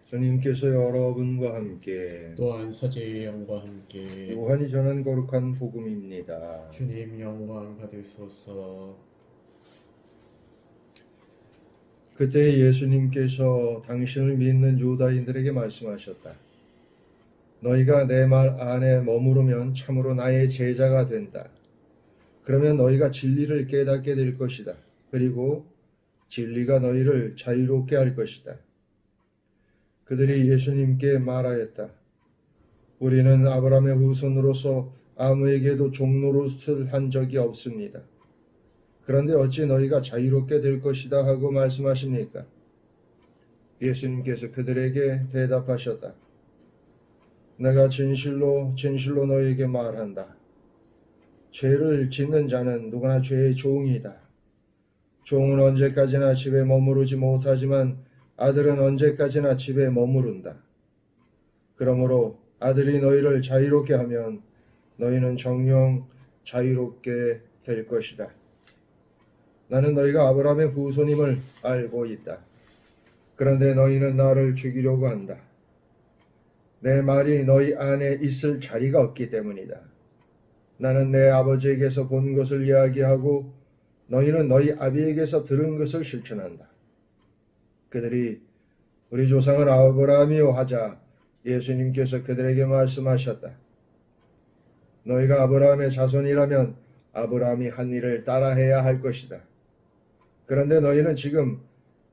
주님께서 여러분과 함께 또한 사제의 영과 함께 요한이 전한 거룩한 복음입니다. 주님 영광 받으소서. 그때 예수님께서 당신을 믿는 유다인들에게 말씀하셨다. 너희가 내 말 안에 머무르면 참으로 나의 제자가 된다. 그러면 너희가 진리를 깨닫게 될 것이다. 그리고 진리가 너희를 자유롭게 할 것이다. 그들이 예수님께 말하였다. 우리는 아브라함의 후손으로서 아무에게도 종노릇을 한 적이 없습니다. 그런데 어찌 너희가 자유롭게 될 것이다 하고 말씀하십니까? 예수님께서 그들에게 대답하셨다. 내가 진실로 진실로 너희에게 말한다. 죄를 짓는 자는 누구나 죄의 종이다. 종은 언제까지나 집에 머무르지 못하지만 아들은 언제까지나 집에 머무른다. 그러므로 아들이 너희를 자유롭게 하면 너희는 정녕 자유롭게 될 것이다. 나는 너희가 아브라함의 후손임을 알고 있다. 그런데 너희는 나를 죽이려고 한다. 내 말이 너희 안에 있을 자리가 없기 때문이다. 나는 내 아버지에게서 본 것을 이야기하고 너희는 너희 아비에게서 들은 것을 실천한다. 그들이 우리 조상은 아브라함이요 하자 예수님께서 그들에게 말씀하셨다. 너희가 아브라함의 자손이라면 아브라함이 한 일을 따라해야 할 것이다. 그런데 너희는 지금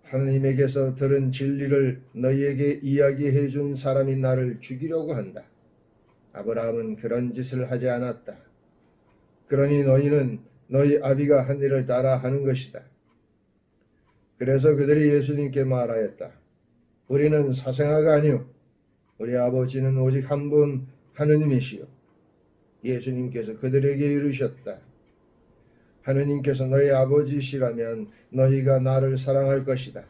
하느님에게서 들은 진리를 너희에게 이야기해 준 사람인 나를 죽이려고 한다. 아브라함은 그런 짓을 하지 않았다. 그러니 너희는 너희 아비가 한 일을 따라 하는 것이다. 그래서 그들이 예수님께 말하였다. 우리는 사생아가 아니요 우리 아버지는 오직 한 분 하느님이시요. 예수님께서 그들에게 이르셨다. 하느님께서 너희 아버지시라면 너희가 나를 사랑할 것이다.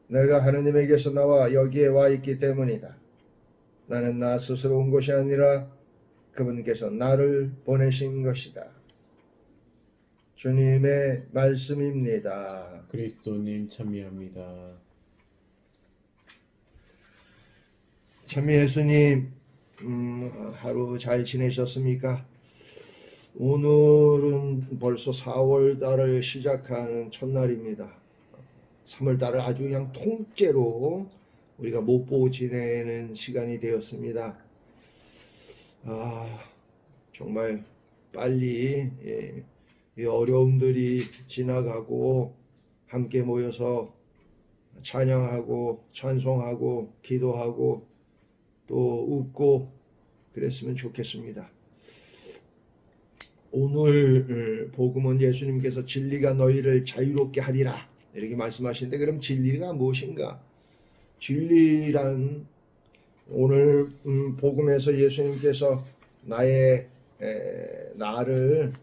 내가 하느님에게서 나와 여기에 와 있기 때문이다. 나는 나 스스로 온 것이 아니라 그분께서 나를 보내신 것이다. 주님의 말씀입니다. 그리스도님 참미합니다. 참미 예수님, 하루 잘 지내셨습니까? 오늘은 벌써 4월 달을 시작하는 첫날입니다. 3월 달을 아주 그냥 통째로 우리가 못 보고 지내는 시간이 되었습니다. 정말 빨리 이 어려움들이 지나가고 함께 모여서 찬양하고 찬송하고 기도하고 또 웃고 그랬으면 좋겠습니다. 오늘 복음은 예수님께서 진리가 너희를 자유롭게 하리라 이렇게 말씀하시는데 그럼 진리가 무엇인가? 진리란 오늘 복음에서 예수님께서 나를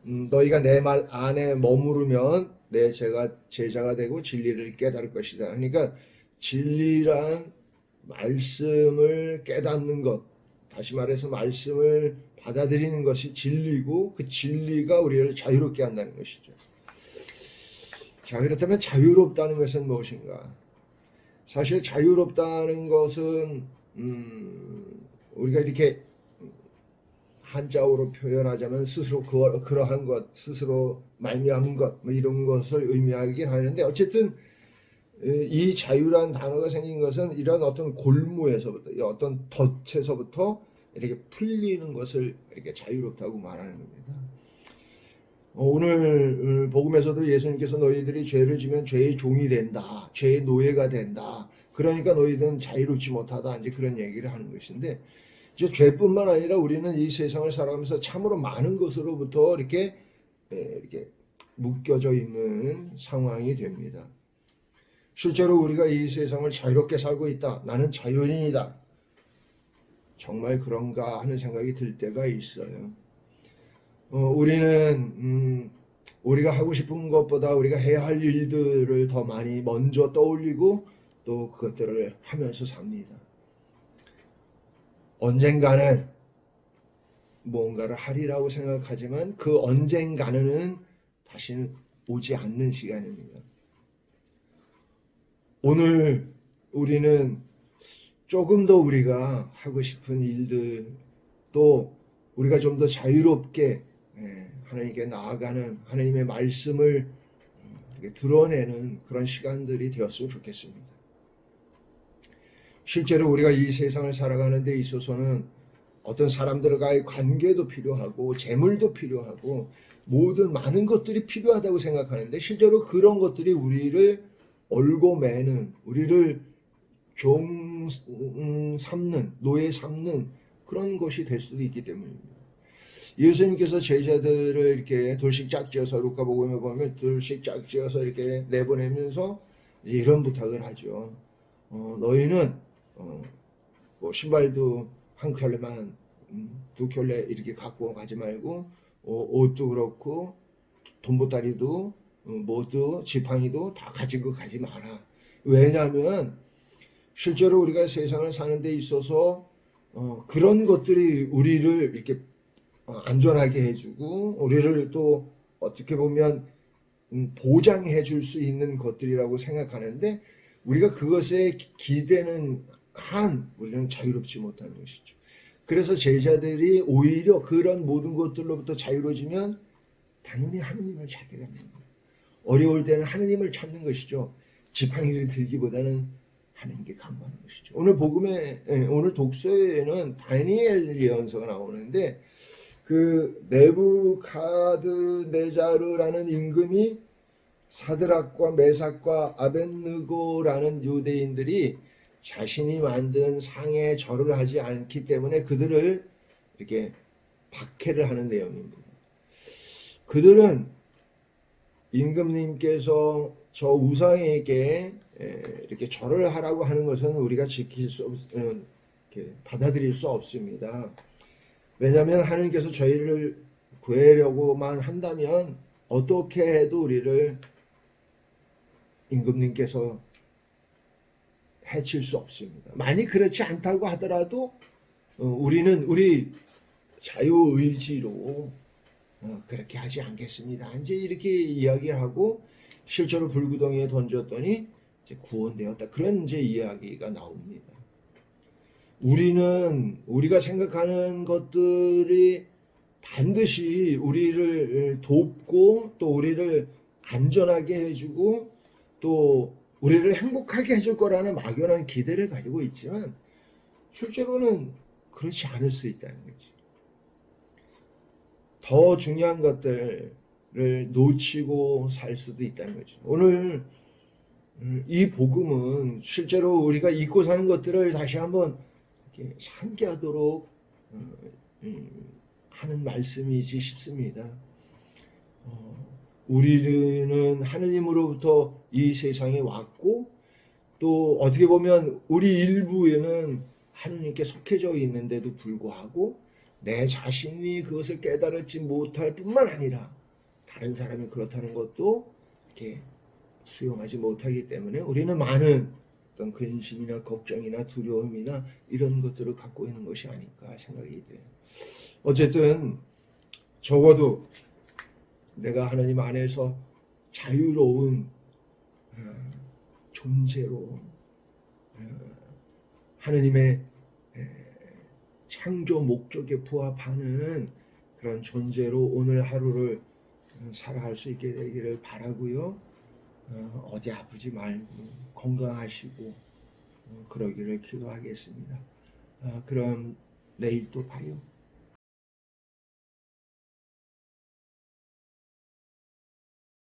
너희가 내 말 안에 머무르면 내 제자가 되고 진리를 깨달을 것이다. 그러니까 진리란 말씀을 깨닫는 것, 다시 말해서 말씀을 받아들이는 것이 진리고 그 진리가 우리를 자유롭게 한다는 것이죠. 자, 그렇다면 자유롭다는 것은 무엇인가? 사실 자유롭다는 것은 우리가 이렇게 한자어로 표현하자면 스스로 그러한 것, 스스로 말미암은 것, 뭐 이런 것을 의미하긴 하는데 어쨌든 이 자유란 단어가 생긴 것은 이런 어떤 골무에서부터, 어떤 덫에서부터 이렇게 풀리는 것을 이렇게 자유롭다고 말하는 겁니다. 오늘 복음에서도 예수님께서 너희들이 죄를 지면 죄의 종이 된다, 죄의 노예가 된다. 그러니까 너희들은 자유롭지 못하다. 이제 그런 얘기를 하는 것인데, 이제 죄뿐만 아니라 우리는 이 세상을 살아가면서 참으로 많은 것으로부터 이렇게 묶여져 있는 상황이 됩니다. 실제로 우리가 이 세상을 자유롭게 살고 있다. 나는 자유인이다. 정말 그런가 하는 생각이 들 때가 있어요. 우리는 우리가 하고 싶은 것보다 우리가 해야 할 일들을 더 많이 먼저 떠올리고 또 그것들을 하면서 삽니다. 언젠가는 뭔가를 하리라고 생각하지만 그 언젠가는 다시는 오지 않는 시간입니다. 오늘 우리는 조금 더 우리가 하고 싶은 일들, 또 우리가 좀 더 자유롭게 하나님께 나아가는 하나님의 말씀을 이렇게 드러내는 그런 시간들이 되었으면 좋겠습니다. 실제로 우리가 이 세상을 살아가는 데 있어서는 어떤 사람들과의 관계도 필요하고 재물도 필요하고 모든 많은 것들이 필요하다고 생각하는데, 실제로 그런 것들이 우리를 얼고 매는, 우리를 종 삼는, 노예 삼는 그런 것이 될 수도 있기 때문입니다. 예수님께서 제자들을 이렇게 돌씩 짝지어서, 루카복음에 보면 돌씩 짝지어서 이렇게 내보내면서 이런 부탁을 하죠. 너희는 뭐 신발도 한 켤레만, 두 켤레 이렇게 갖고 가지 말고, 옷도 그렇고 돈보따리도 뭐도 지팡이도 다 가지고 가지 마라. 왜냐하면 실제로 우리가 세상을 사는 데 있어서 그런 것들이 우리를 이렇게 안전하게 해주고, 우리를 또 어떻게 보면 보장해 줄 수 있는 것들이라고 생각하는데, 우리가 그것에 기대는 한 우리는 자유롭지 못하는 것이죠. 그래서 제자들이 오히려 그런 모든 것들로부터 자유로워지면 당연히 하느님을 찾게 됩니다. 어려울 때는 하느님을 찾는 것이죠. 지팡이를 들기보다는 하느님께 간구하는 것이죠. 오늘 오늘 독서에는 다니엘 예언서가 나오는데, 그 네부카드네자르라는 임금이 사드락과 메삭과 아벳느고라는 유대인들이 자신이 만든 상에 절을 하지 않기 때문에 그들을 이렇게 박해를 하는 내용입니다. 그들은 임금님께서 저 우상에게 이렇게 절을 하라고 하는 것은 우리가 받아들일 수 없습니다. 왜냐하면 하나님께서 저희를 구하려고만 한다면 어떻게 해도 우리를 임금님께서 해칠 수 없습니다. 만약 그렇지 않다고 하더라도 우리는 우리 자유의지로 그렇게 하지 않겠습니다. 이제 이렇게 이야기하고 실제로 불구덩이에 던졌더니 이제 구원되었다. 그런 이제 이야기가 나옵니다. 우리가 생각하는 것들이 반드시 우리를 돕고 또 우리를 안전하게 해주고 또 우리를 행복하게 해줄 거라는 막연한 기대를 가지고 있지만 실제로는 그렇지 않을 수 있다는 거지. 더 중요한 것들을 놓치고 살 수도 있다는 거죠. 오늘 이 복음은 실제로 우리가 잊고 사는 것들을 다시 한번 이렇게 상기하도록 하는 말씀이지 싶습니다. 우리는 하느님으로부터 이 세상에 왔고 또 어떻게 보면 우리 일부에는 하느님께 속해져 있는데도 불구하고 내 자신이 그것을 깨달지 못할 뿐만 아니라 다른 사람이 그렇다는 것도 이렇게 수용하지 못하기 때문에 우리는 많은 어떤 근심이나 걱정이나 두려움이나 이런 것들을 갖고 있는 것이 아닐까 생각이 돼요. 어쨌든 적어도 내가 하나님 안에서 자유로운 존재로 하나님의 창조 목적에 부합하는 그런 존재로 오늘 하루를 살아갈 수 있게 되기를 바라고요. 어디 아프지 말고 건강하시고 그러기를 기도하겠습니다. 그럼 내일 또 봐요.